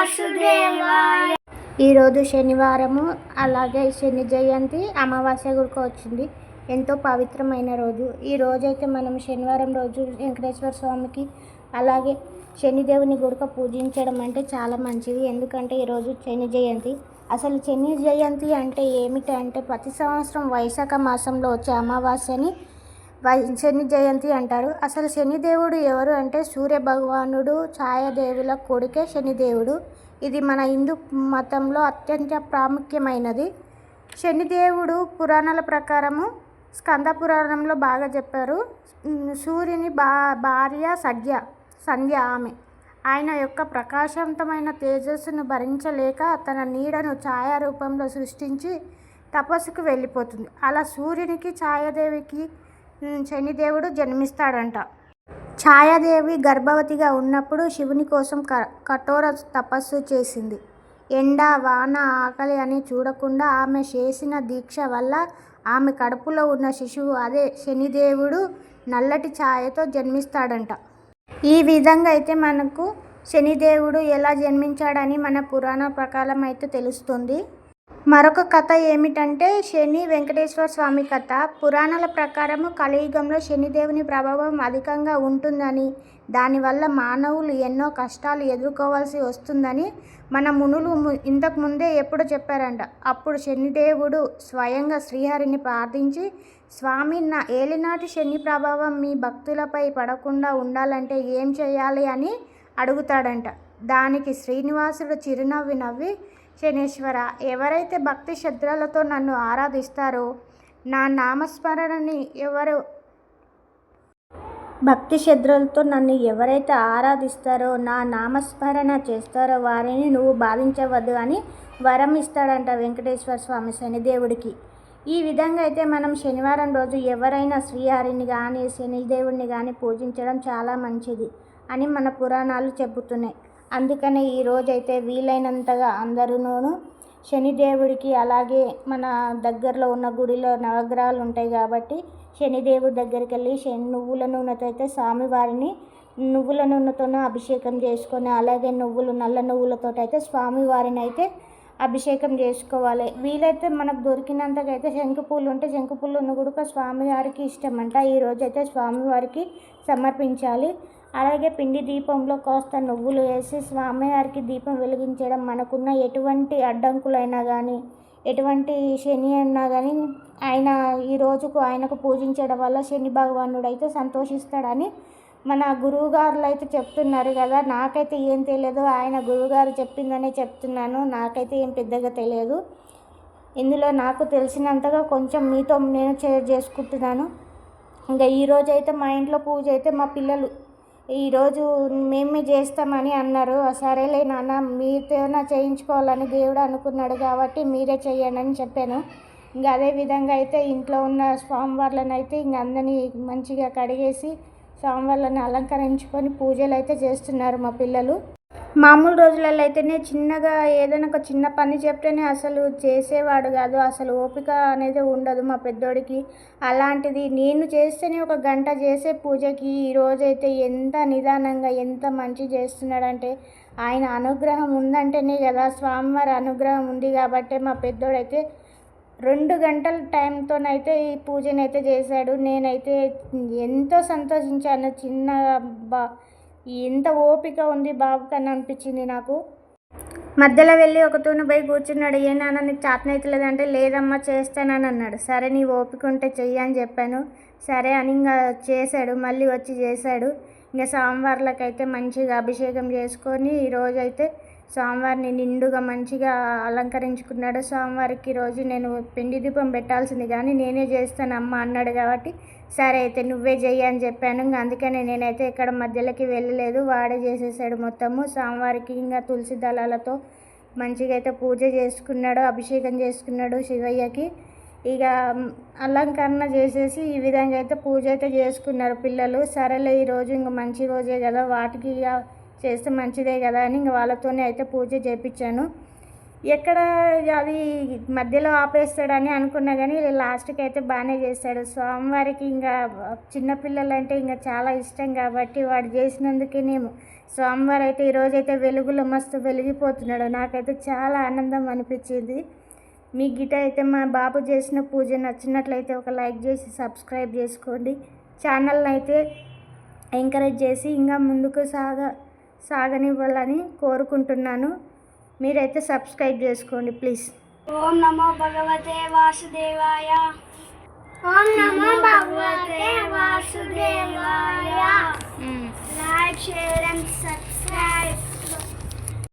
వాసుదేవాయ. ఈరోజు శనివారము, అలాగే శని జయంతి, అమావాస్య కూడా వచ్చింది. ఎంతో పవిత్రమైన రోజు. ఈ రోజైతే మనం శనివారం రోజు వెంకటేశ్వర స్వామికి అలాగే శనిదేవుని గుడిక పూజించడం అంటే చాలా మంచిది. ఎందుకంటే ఈరోజు శని జయంతి. అసలు శని జయంతి అంటే ఏమిటంటే ప్రతి సంవత్సరం వైశాఖ మాసంలో వచ్చే అమావాస్యని శని జయంతి అంటారు. అసలు శనిదేవుడు ఎవరు అంటే సూర్య భగవానుడు ఛాయాదేవుల కొడుకే శనిదేవుడు. ఇది మన హిందూ మతంలో అత్యంత ప్రాముఖ్యమైనది. శనిదేవుడు పురాణాల ప్రకారము స్కంద పురాణంలో బాగా చెప్పారు. సూర్యుని భార్య సంధ్య ఆమె. ఆయన యొక్క ప్రకాశవంతమైన తేజస్సును భరించలేక తన నీడను ఛాయా రూపంలో సృష్టించి తపస్సుకు వెళ్ళిపోతుంది. అలా సూర్యునికి ఛాయాదేవికి శనిదేవుడు జన్మిస్తాడంట. ఛాయాదేవి గర్భవతిగా ఉన్నప్పుడు శివుని కోసం కఠోర తపస్సు చేసింది. ఎండ, వాన, ఆకలి అని చూడకుండా ఆమె చేసిన దీక్ష వల్ల ఆమె కడుపులో ఉన్న శిశువు, అదే శనిదేవుడు, నల్లటి ఛాయతో జన్మిస్తాడంట. ఈ విధంగా అయితే మనకు శనిదేవుడు ఎలా జన్మించాడని మన పురాణ ప్రకారం అయితే తెలుస్తుంది. మరొక కథ ఏమిటంటే శని వెంకటేశ్వర స్వామి కథ. పురాణాల ప్రకారము కలియుగంలో శనిదేవుని ప్రభావం అధికంగా ఉంటుందని, దానివల్ల మానవులు ఎన్నో కష్టాలు ఎదుర్కోవాల్సి వస్తుందని మన మునులు ఇంతకు ముందే ఎప్పుడు చెప్పారంట. అప్పుడు శనిదేవుడు స్వయంగా శ్రీహరిని ప్రార్థించి, స్వామి, నా ఏలినాటి శని ప్రభావం మీ భక్తులపై పడకుండా ఉండాలంటే ఏం చేయాలి అని అడుగుతాడంట. దానికి శ్రీనివాసుడు చిరునవ్వు నవ్వి, శనేశ్వర, ఎవరైతే భక్తి శ్రద్ధలతో నన్ను ఆరాధిస్తారో, నా నామస్మరణని ఎవరైతే ఆరాధిస్తారో, నా నామస్మరణ చేస్తారో వారిని నువ్వు బాధించవద్దు అని వరం ఇస్తాడంట వెంకటేశ్వర స్వామి శనిదేవుడికి. ఈ విధంగా అయితే మనం శనివారం రోజు ఎవరైనా శ్రీహరిని కానీ శనిదేవుడిని కానీ పూజించడం చాలా మంచిది అని మన పురాణాలు చెబుతున్నాయి. అందుకనే ఈరోజైతే వీలైనంతగా అందరూనూ శనిదేవుడికి, అలాగే మన దగ్గరలో ఉన్న గుడిలో నవగ్రహాలు ఉంటాయి కాబట్టి శనిదేవుడి దగ్గరికి వెళ్ళి నువ్వుల నూనెతో అయితే స్వామివారిని నువ్వుల నూనెతోనే అభిషేకం చేసుకొని, అలాగే నల్ల నువ్వులతో అయితే స్వామివారిని అయితే అభిషేకం చేసుకోవాలి. వీలైతే మనకు దొరికినంతగా అయితే శంకుపూలు ఉంటే శంకుపూలను కూడా స్వామివారికి ఇష్టమంట. ఈరోజైతే స్వామివారికి సమర్పించాలి. అలాగే పిండి దీపంలో కాస్త నువ్వులు వేసి స్వామివారికి దీపం వెలిగించడం మనకున్న ఎటువంటి అడ్డంకులైనా కానీ, ఎటువంటి శని అయినా కానీ ఈ రోజుకు ఆయనకు పూజించడం వల్ల శని భగవానుడు అయితే సంతోషిస్తాడని మన గురువుగారులు అయితే చెప్తున్నారు కదా. నాకైతే ఏం తెలియదు, ఆయన గురువుగారు చెప్పిందనే చెప్తున్నాను. నాకైతే ఏం పెద్దగా తెలియదు. ఇందులో నాకు తెలిసినంతగా కొంచెం మీతో నేను షేర్ చేసుకుంటున్నాను. ఇంకా ఈరోజైతే మా ఇంట్లో పూజ అయితే మా పిల్లలు ఈరోజు మేమే చేస్తామని అన్నారు. సరేలే నాన్న, మీతోనే చేయించుకోవాలని దేవుడు అనుకున్నాడు కాబట్టి మీరే చెయ్యండి అని చెప్పాను. ఇంకా అదే విధంగా అయితే ఇంట్లో ఉన్న స్వామివార్లను అయితే ఇంక అందరినీ మంచిగా కడిగేసి స్వామివార్లను అలంకరించుకొని పూజలు అయితే చేస్తున్నారు మా పిల్లలు. మామూలు రోజులలో అయితేనే చిన్నగా ఏదైనా ఒక చిన్న పని చెప్తేనే అసలు చేసేవాడు కాదు, అసలు ఓపిక అనేది ఉండదు మా పెద్దోడికి. అలాంటిది నేను చేస్తేనే ఒక గంట చేసే పూజకి ఈరోజైతే ఎంత నిదానంగా ఎంత మంచి చేస్తున్నాడంటే ఆయన అనుగ్రహం ఉందంటేనే కదా, స్వామివారి అనుగ్రహం ఉంది కాబట్టే మా పెద్దోడైతే 2 గంటల టైంతోనైతే ఈ పూజనైతే చేశాడు. నేనైతే ఎంతో సంతోషించాను. ఎంత ఓపిక ఉంది బాబు కన్నా అనిపించింది నాకు. మధ్యలో వెళ్ళి ఒకతూను పోయి కూర్చున్నాడు. ఏ నాన్న నీకు చేతనైతలేదంటే, లేదమ్మా చేస్తానని అన్నాడు. సరే నీ ఓపిక ఉంటే చెయ్యి అని చెప్పాను. సరే అని ఇంకా చేశాడు. మళ్ళీ వచ్చి చేశాడు. ఇంకా స్వామివార్లకైతే మంచిగా అభిషేకం చేసుకొని ఈరోజైతే స్వామివారిని నిండుగా మంచిగా అలంకరించుకున్నాడు. స్వామివారికి ఈరోజు నేను పిండి దీపం పెట్టాల్సింది కానీ నేనే చేస్తాను అమ్మ అన్నాడు కాబట్టి సరే అయితే నువ్వే చెయ్యి అని చెప్పాను. ఇంకా అందుకనే నేనైతే ఎక్కడ మధ్యలోకి వెళ్ళలేదు, వాడే చేసేసాడు మొత్తము. స్వామివారికి ఇంకా తులసి దళాలతో మంచిగా అయితే పూజ చేసుకున్నాడు, అభిషేకం చేసుకున్నాడు శివయ్యకి. ఇక అలంకరణ చేసేసి ఈ విధంగా అయితే పూజ అయితే చేసుకున్నారు పిల్లలు. సరేలే ఈరోజు ఇంక మంచి రోజే కదా, వాటికి చేస్తే మంచిదే కదా అని ఇంక వాళ్ళతోనే అయితే పూజ చేయించాను. ఎక్కడ అది మధ్యలో ఆపేస్తాడని అనుకున్నా కానీ లాస్ట్కి అయితే బాగానే చేశాడు. స్వామివారికి ఇంకా చిన్నపిల్లలంటే ఇంకా చాలా ఇష్టం కాబట్టి వాడు చేసినందుకేనేమో స్వామివారు అయితే ఈరోజైతే వెలుగులో మస్తు వెలిగిపోతున్నాడు. నాకైతే చాలా ఆనందం అనిపించింది. మీ గిట అయితే మా బాబు చేసిన పూజ నచ్చినట్లయితే ఒక లైక్ చేసి సబ్స్క్రైబ్ చేసుకోండి. ఛానల్ని అయితే ఎంకరేజ్ చేసి ఇంకా ముందుకు సాగనివ్వాలని కోరుకుంటున్నాను. మీరైతే సబ్స్క్రైబ్ చేసుకోండి ప్లీజ్. ఓం నమో భగవతే వాసుదేవాయ. ఓం నమో భగవతే వాసుదేవాయ. Like share and